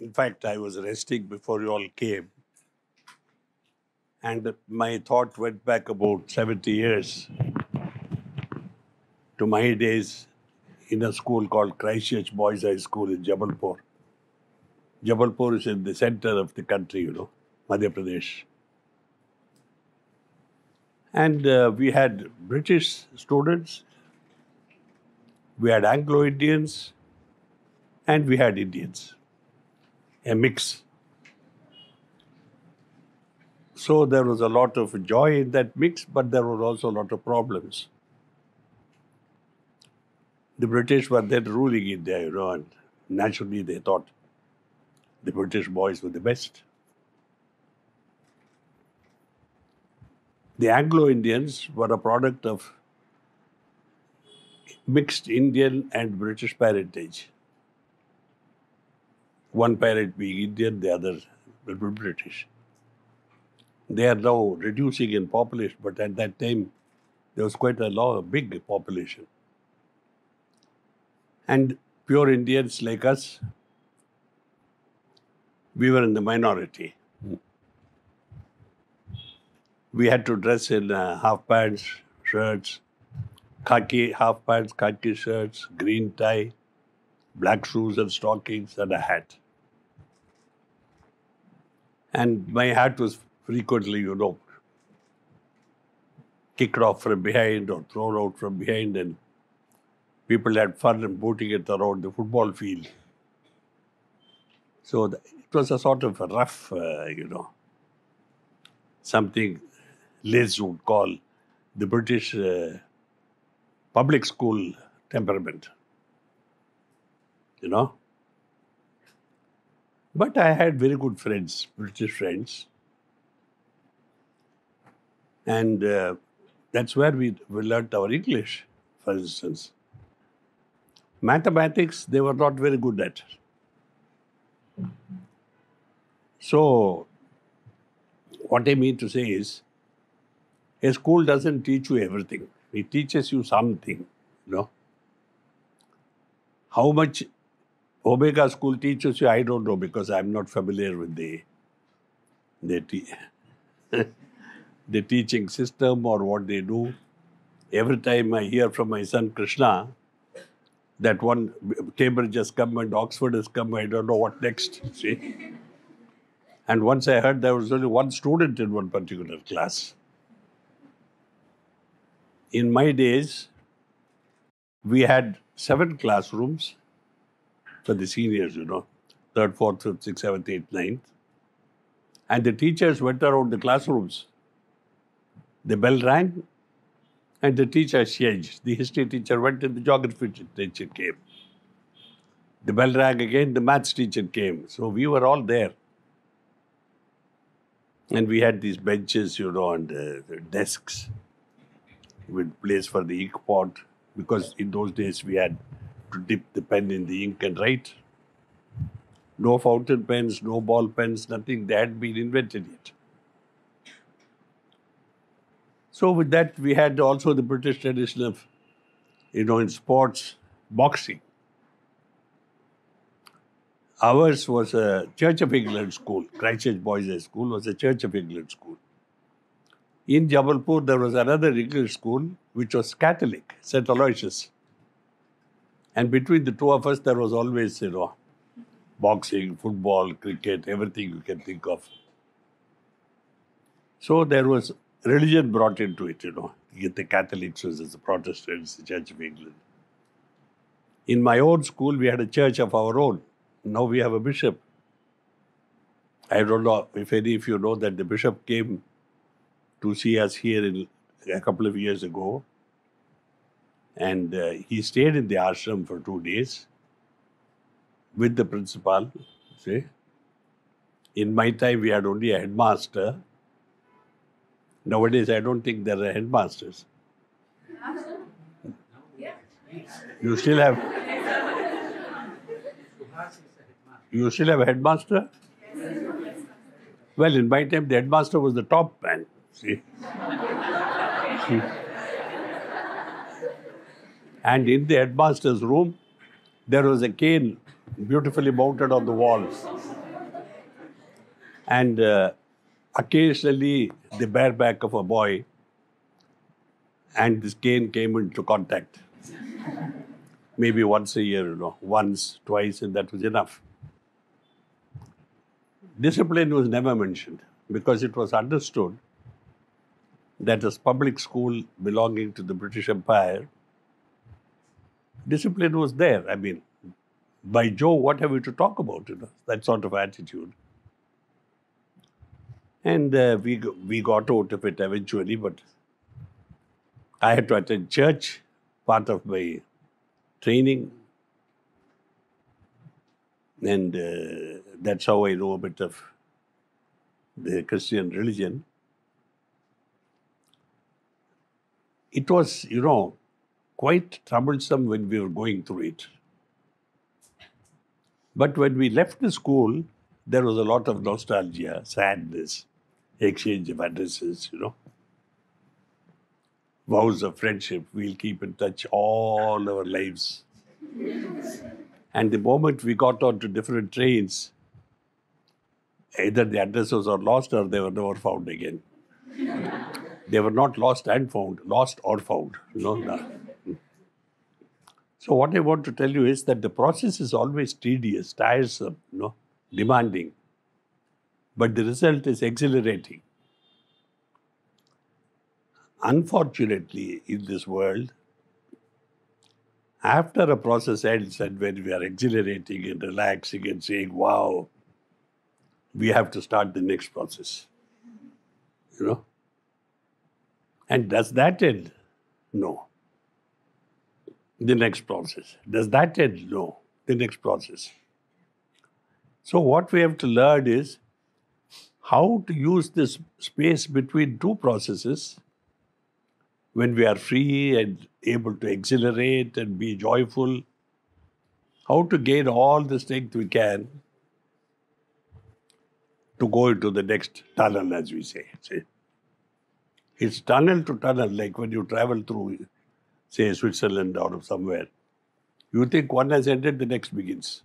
In fact, I was resting before you all came, and my thought went back about 70 years to my days in a school called Christchurch Boys High School in Jabalpur. Jabalpur is in the center of the country, Madhya Pradesh. And we had British students, we had Anglo-Indians, and we had Indians, a mix. So there was a lot of joy in that mix, but there was also a lot of problems. The British were then ruling India, and naturally they thought the British boys were the best. The Anglo-Indians were a product of mixed Indian and British parentage. One parent being Indian, the other British. They are now reducing in population, but at that time there was quite a big population. And pure Indians like us, we were in the minority. We had to dress in half pants, shirts, khaki half pants, khaki shirts, green tie, black shoes and stockings, and a hat. And my hat was frequently, kicked off from behind or thrown out from behind, and people had fun and booting it around the football field. So it was a sort of a rough, something Liz would call the British public school temperament, But I had very good friends, British friends. And that's where we learnt our English, for instance. Mathematics, they were not very good at. So, what I mean to say is, a school doesn't teach you everything. It teaches you something, How much Omega School teaches you, I don't know, because I'm not familiar with the teaching system or what they do. Every time I hear from my son Krishna that one Cambridge has come and Oxford has come, I don't know what next. See? And once I heard there was only one student in one particular class. In my days, we had 7 classrooms for the seniors, 3rd, 4th, 5th, 6th, 7th, 8th, 9th. And the teachers went around the classrooms. The bell rang and the teacher changed. The history teacher went and the geography teacher came. The bell rang again, the maths teacher came. So we were all there. And we had these benches, and the desks with place for the ink pot, because in those days we had to dip the pen in the ink and write. No fountain pens, no ball pens, nothing. They hadn't been invented yet. So with that, we had also the British tradition of, in sports, boxing. Ours was a Church of England school. Christchurch Boys High School was a Church of England school. In Jabalpur, there was another English school, which was Catholic, St. Aloysius. And between the two of us, there was always, boxing, football, cricket, everything you can think of. So there was religion brought into it, The Catholics versus the Protestants, the Church of England. In my own school, we had a church of our own. Now we have a bishop. I don't know if any of you know that the bishop came to see us here a couple of years ago. And he stayed in the ashram for 2 days with the principal. See? In my time, we had only a headmaster. Nowadays, I don't think there are headmasters. You still have a headmaster? Well, in my time, the headmaster was the top man. See? And in the headmaster's room, there was a cane beautifully mounted on the walls. And occasionally the bare back of a boy and this cane came into contact. Maybe once a year, once, twice, and that was enough. Discipline was never mentioned because it was understood that as public school belonging to the British Empire, discipline was there. I mean, by Jove, what have we to talk about? That sort of attitude. And we got out of it eventually, but I had to attend church, part of my training, and that's how I know a bit of the Christian religion. It was, quite troublesome when we were going through it. But when we left the school, there was a lot of nostalgia, sadness, exchange of addresses, vows of friendship. We'll keep in touch all our lives. And the moment we got onto different trains, either the addresses were lost or they were never found again. They were not lost and found, lost or found. So what I want to tell you is that the process is always tedious, tiresome, demanding. But the result is exhilarating. Unfortunately, in this world, after a process ends and when we are exhilarating and relaxing and saying, wow, we have to start the next process. And does that end? No. The next process. Does that end? No. The next process. So what we have to learn is how to use this space between two processes when we are free and able to exhilarate and be joyful, how to gain all the strength we can to go into the next tunnel, as we say. It's tunnel to tunnel, like when you travel through, say, Switzerland or somewhere. You think one has ended, the next begins.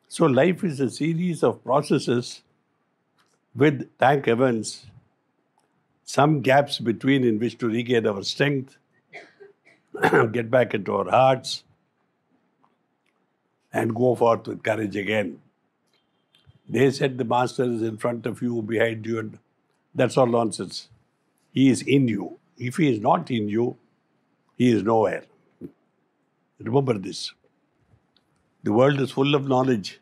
So life is a series of processes with, thank heavens, some gaps between in which to regain our strength, get back into our hearts, and go forth with courage again. They said the master is in front of you, behind you, and that's all nonsense. He is in you. If he is not in you, he is nowhere. Remember this. The world is full of knowledge.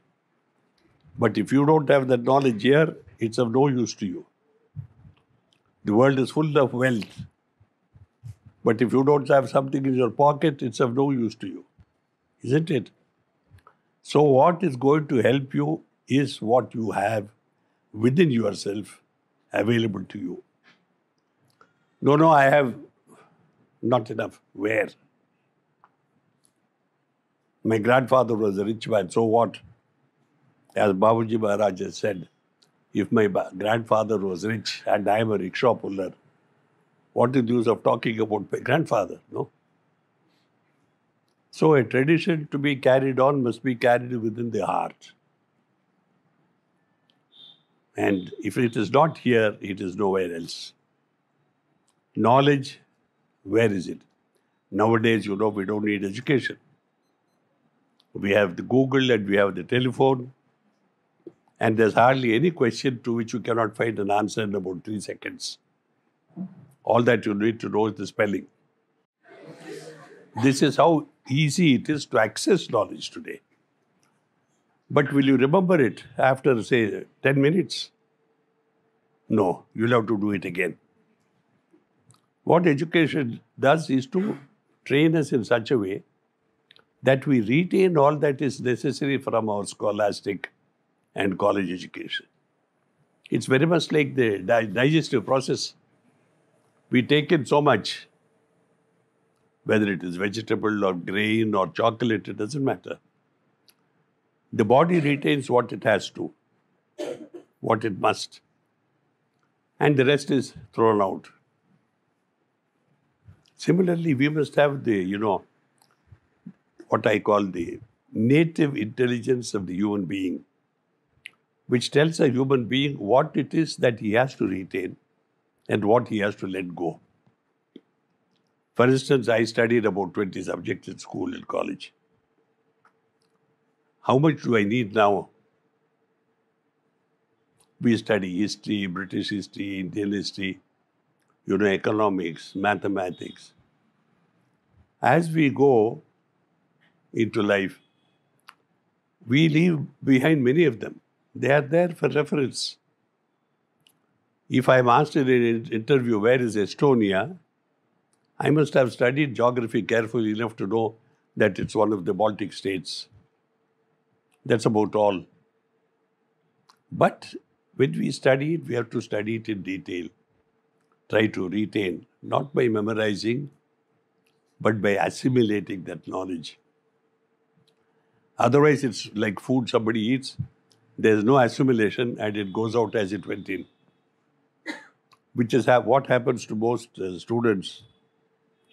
But if you don't have that knowledge here, it's of no use to you. The world is full of wealth. But if you don't have something in your pocket, it's of no use to you. Isn't it? So what is going to help you is what you have within yourself available to you. No, I have not enough. Where? My grandfather was a rich man, so what? As Babuji Maharaj has said, if my grandfather was rich and I am a rickshaw puller, what is the use of talking about my grandfather? No. So a tradition to be carried on must be carried within the heart. And if it is not here, it is nowhere else. Knowledge, where is it? Nowadays, we don't need education. We have the Google and we have the telephone. And there's hardly any question to which you cannot find an answer in about 3 seconds. All that you need to know is the spelling. This is how easy it is to access knowledge today. But will you remember it after, say, 10 minutes? No, you'll have to do it again. What education does is to train us in such a way that we retain all that is necessary from our scholastic and college education. It's very much like the digestive process. We take in so much, whether it is vegetable or grain or chocolate, it doesn't matter. The body retains what it has to, what it must, and the rest is thrown out. Similarly, we must have the, what what I call the native intelligence of the human being, which tells a human being what it is that he has to retain and what he has to let go. For instance, I studied about 20 subjects in school and college. How much do I need now? We study history, British history, Indian history, economics, mathematics. As we go into life, we leave behind many of them. They are there for reference. If I'm asked in an interview, where is Estonia? I must have studied geography carefully enough to know that it's one of the Baltic states. That's about all. But when we study it, we have to study it in detail. Try to retain, not by memorizing, but by assimilating that knowledge. Otherwise, it's like food somebody eats. There's no assimilation and it goes out as it went in. Which is what happens to most students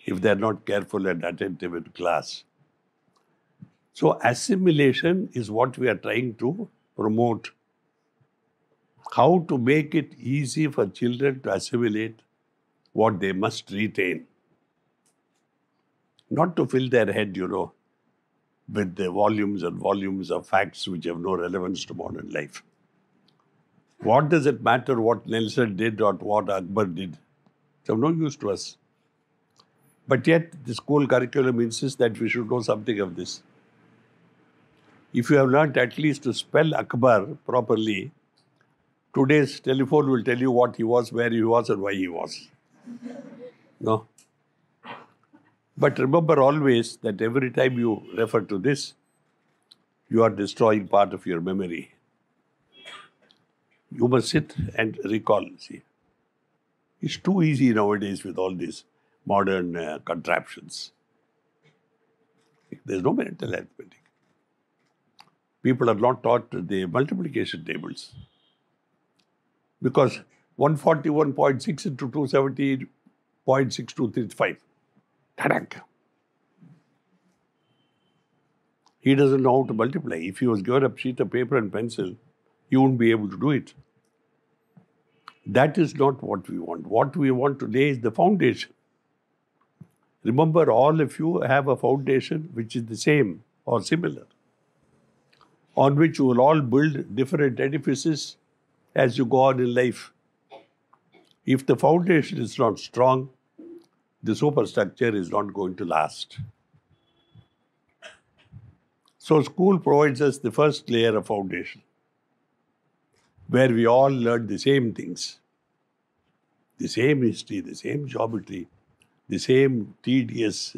if they're not careful and attentive in class. So assimilation is what we are trying to promote. How to make it easy for children to assimilate what they must retain. Not to fill their head, with the volumes and volumes of facts which have no relevance to modern life. What does it matter what Nelson did or what Akbar did? It's of no use to us. But yet, the school curriculum insists that we should know something of this. If you have learnt at least to spell Akbar properly, today's telephone will tell you what he was, where he was, and why he was. No? But remember always that every time you refer to this, you are destroying part of your memory. You must sit and recall. See, it's too easy nowadays with all these modern contraptions. There's no mental arithmetic. People are not taught the multiplication tables. Because 141.6 into 270.6235. Tadak. He doesn't know how to multiply. If he was given a sheet of paper and pencil, he wouldn't be able to do it. That is not what we want. What we want today is the foundation. Remember, all of you have a foundation which is the same or similar, on which you will all build different edifices as you go on in life. If the foundation is not strong, the superstructure is not going to last. So school provides us the first layer of foundation, where we all learn the same things, the same history, the same geometry, the same tedious,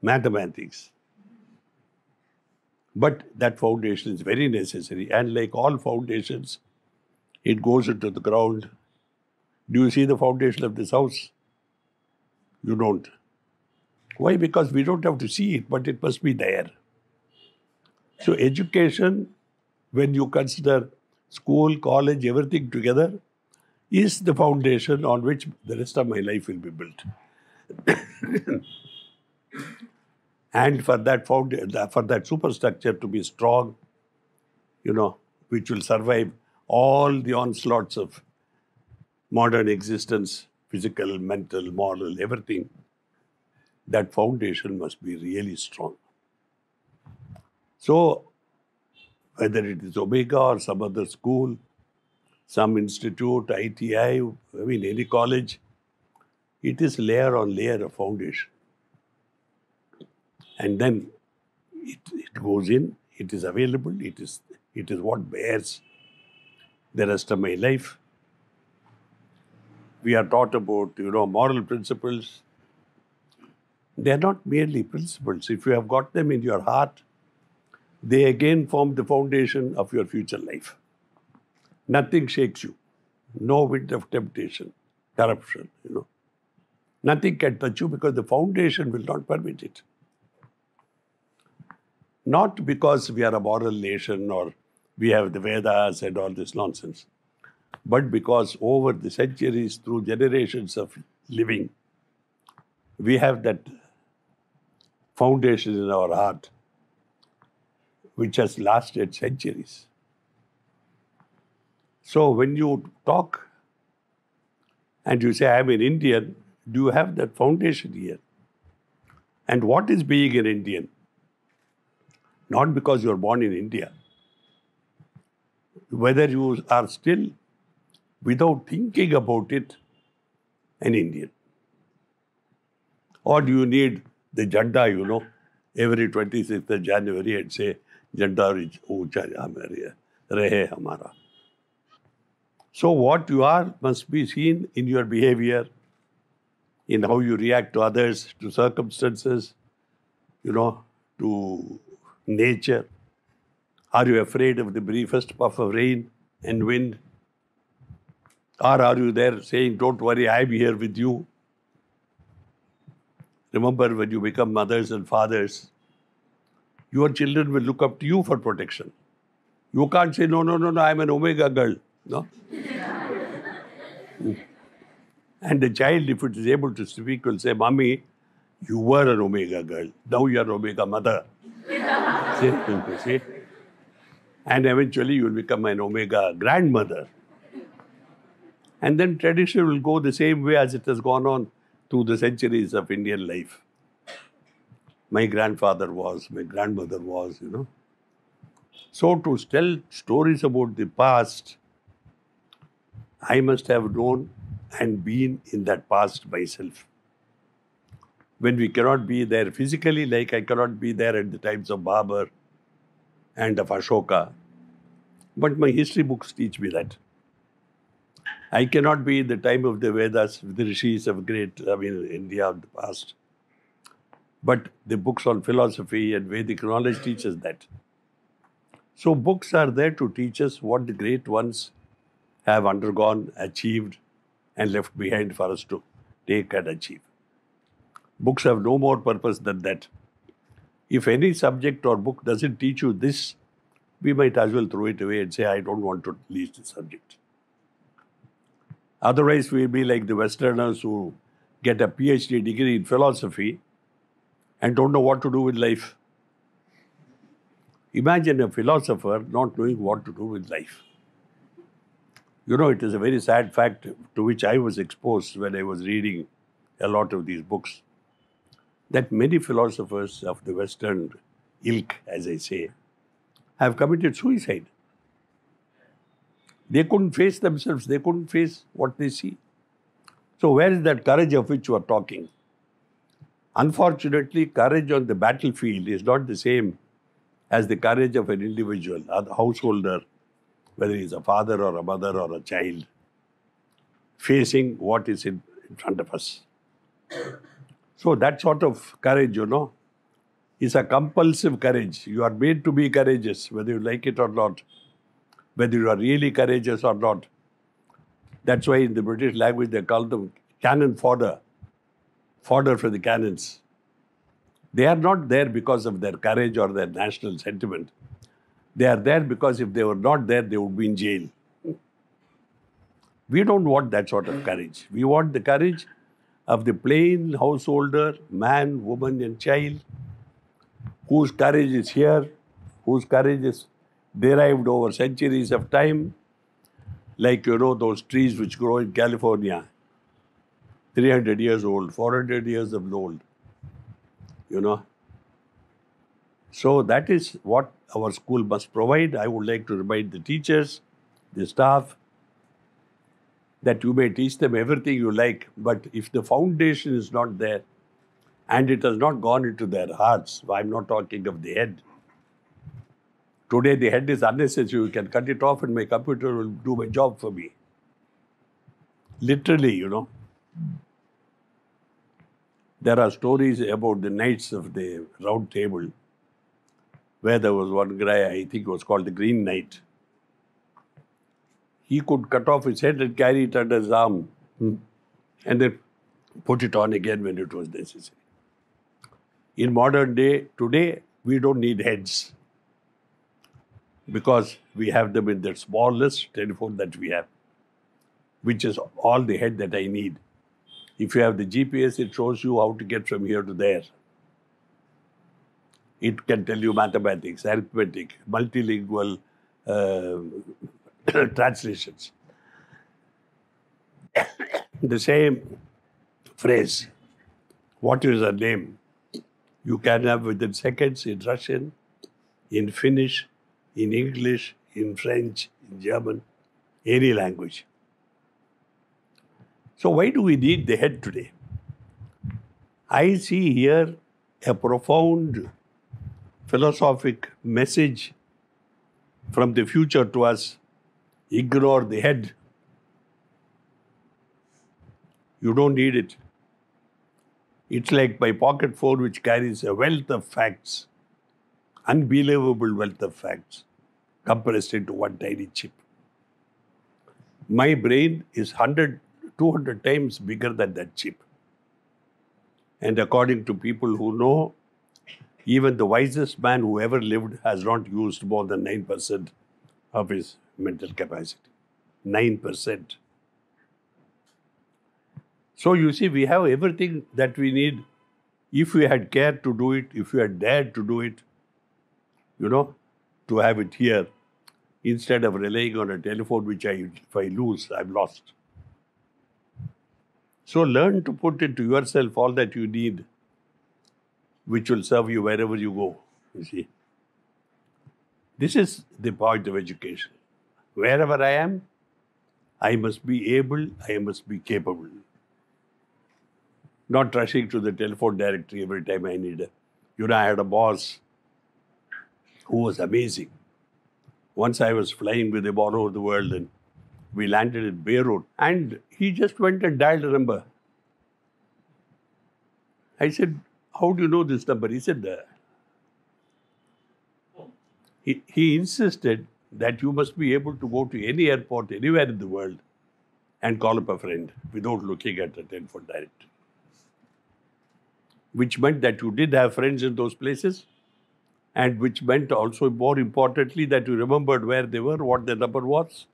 mathematics. But that foundation is very necessary. And like all foundations, it goes into the ground. Do you see the foundation of this house? You don't. Why? Because we don't have to see it, but it must be there. So education, when you consider school, college, everything together, is the foundation on which the rest of my life will be built. And for that superstructure to be strong, which will survive all the onslaughts of modern existence, physical, mental, moral, everything, that foundation must be really strong. So, whether it is Omega or some other school, some institute, ITI, any college, it is layer on layer of foundation. And then it goes in, it is available, it is what bears the rest of my life. We are taught about, moral principles. They are not merely principles. If you have got them in your heart, they again form the foundation of your future life. Nothing shakes you. No wind of temptation, corruption, Nothing can touch you because the foundation will not permit it. Not because we are a moral nation or we have the Vedas and all this nonsense, but because over the centuries, through generations of living, we have that foundation in our heart, which has lasted centuries. So when you talk and you say, I'm an Indian, do you have that foundation here? And what is being an Indian? Not because you're born in India. Whether you are still, without thinking about it, an Indian. Or do you need the Janda, every 26th of January and say, Janda Ucha Rahe Hamara. So what you are must be seen in your behavior, in how you react to others, to circumstances, to nature. Are you afraid of the briefest puff of rain and wind? Or are you there saying, don't worry, I'm here with you? Remember, when you become mothers and fathers, your children will look up to you for protection. You can't say, no, I'm an Omega girl. No? And the child, if it is able to speak, will say, Mommy, you were an Omega girl. Now you are Omega mother. See? And eventually you will become an Omega grandmother. And then tradition will go the same way as it has gone on through the centuries of Indian life. My grandfather was, my grandmother was, So to tell stories about the past, I must have known and been in that past myself. When we cannot be there physically, like I cannot be there at the times of Babur and of Ashoka, but my history books teach me that. I cannot be in the time of the Vedas, the rishis of India of the past. But the books on philosophy and Vedic knowledge teach us that. So books are there to teach us what the great ones have undergone, achieved, and left behind for us to take and achieve. Books have no more purpose than that. If any subject or book doesn't teach you this, we might as well throw it away and say, I don't want to teach the subject. Otherwise, we'll be like the Westerners who get a PhD degree in philosophy and don't know what to do with life. Imagine a philosopher not knowing what to do with life. It is a very sad fact to which I was exposed when I was reading a lot of these books, that many philosophers of the Western ilk, as I say, have committed suicide. They couldn't face themselves. They couldn't face what they see. So where is that courage of which you are talking? Unfortunately, courage on the battlefield is not the same as the courage of an individual, a householder, whether he is a father or a mother or a child, facing what is in front of us. So that sort of courage, is a compulsive courage. You are made to be courageous, whether you like it or not, whether you are really courageous or not. That's why in the British language they call them cannon fodder for the cannons. They are not there because of their courage or their national sentiment. They are there because if they were not there, they would be in jail. We don't want that sort of courage. We want the courage of the plain householder, man, woman, and child, whose courage is here, whose courage is derived over centuries of time, like, those trees which grow in California, 300 years old, 400 years old, So that is what our school must provide. I would like to remind the teachers, the staff, that you may teach them everything you like, but if the foundation is not there and it has not gone into their hearts, I'm not talking of the head. Today the head is unnecessary. You can cut it off and my computer will do my job for me. Literally, There are stories about the knights of the Round Table, where there was one guy, I think it was called the Green Knight. He could cut off his head and carry it under his arm and then put it on again when it was necessary. In modern day, today, we don't need heads because we have them in that smallest telephone that we have, which is all the head that I need. If you have the GPS, it shows you how to get from here to there. It can tell you mathematics, arithmetic, multilingual translations. The same phrase, what is her name? You can have within seconds in Russian, in Finnish, in English, in French, in German, any language. So why do we need the head today? I see here a profound philosophic message from the future to us. Ignore the head. You don't need it. It's like my pocket phone, which carries a wealth of facts, unbelievable wealth of facts, compressed into one tiny chip. My brain is 100, 200 times bigger than that chip. And according to people who know, even the wisest man who ever lived has not used more than 9% of his mental capacity. 9%. So you see, we have everything that we need if we had cared to do it, if we had dared to do it, to have it here, instead of relying on a telephone which if I lose, I'm lost. So learn to put into yourself all that you need, which will serve you wherever you go, you see. This is the point of education. Wherever I am, I must be able, I must be capable. Not rushing to the telephone directory every time I need I had a boss who was amazing. Once I was flying with him all over the world and we landed in Beirut and he just went and dialed a number. I said, how do you know this number? He said, he insisted that you must be able to go to any airport anywhere in the world and call up a friend without looking at a telephone directory. Which meant that you did have friends in those places, and which meant also, more importantly, that you remembered where they were, what the number was.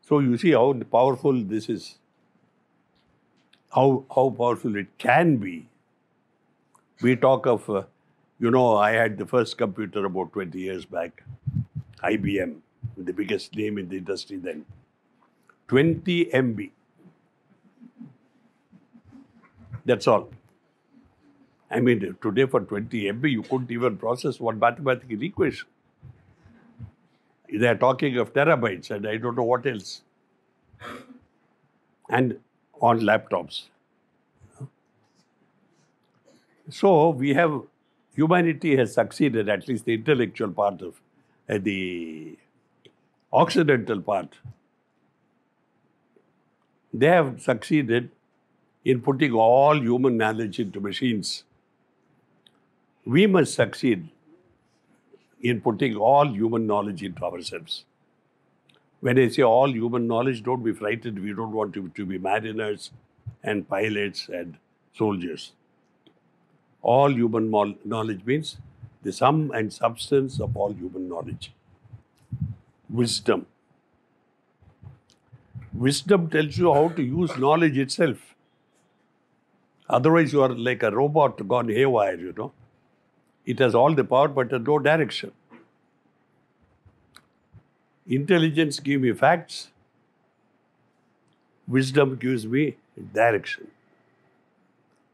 So you see how powerful this is, how powerful it can be. We talk of, I had the first computer about 20 years back, IBM, the biggest name in the industry then. 20 MB. That's all. I mean, today for 20 MB, you couldn't even process one mathematical equation. They are talking of terabytes and I don't know what else. And on laptops. So humanity has succeeded, at least the intellectual part of the Occidental part. They have succeeded in putting all human knowledge into machines. We must succeed in putting all human knowledge into ourselves. When I say all human knowledge, don't be frightened. We don't want to be mariners and pilots and soldiers. All human knowledge means the sum and substance of all human knowledge. Wisdom. Wisdom tells you how to use knowledge itself. Otherwise, you are like a robot gone haywire, It has all the power but has no direction. Intelligence gives me facts. Wisdom gives me direction.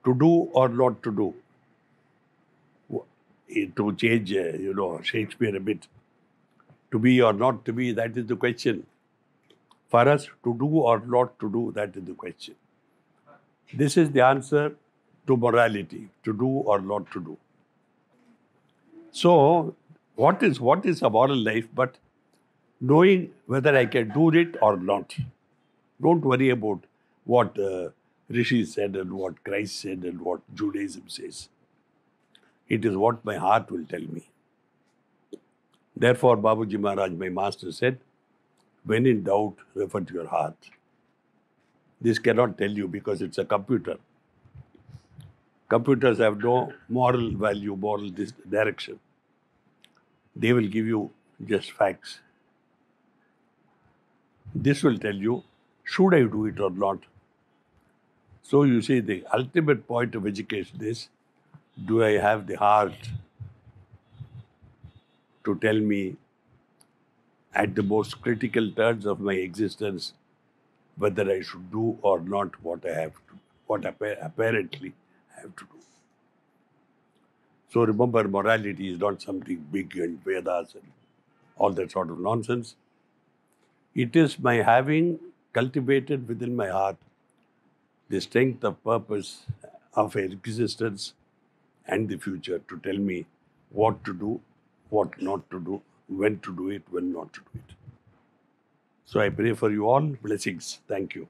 To do or not to do. To change, Shakespeare a bit. To be or not to be, that is the question. For us, to do or not to do, that is the question. This is the answer to morality, to do or not to do. So, what is a moral life but knowing whether I can do it or not? Don't worry about what Rishi said and what Christ said and what Judaism says. It is what my heart will tell me. Therefore, Babuji Maharaj, my master, said, when in doubt, refer to your heart. This cannot tell you because it's a computer. Computers have no moral value, moral direction. They will give you just facts. This will tell you, should I do it or not? So you see, the ultimate point of education is Do I have the heart to tell me at the most critical turns of my existence whether I should do or not what I have to, apparently I have to do. So remember, morality is not something big and Vedas and all that sort of nonsense. It is my having cultivated within my heart the strength of purpose of existence and the future to tell me what to do, what not to do, when to do it, when not to do it. So I pray for you all. Blessings. Thank you.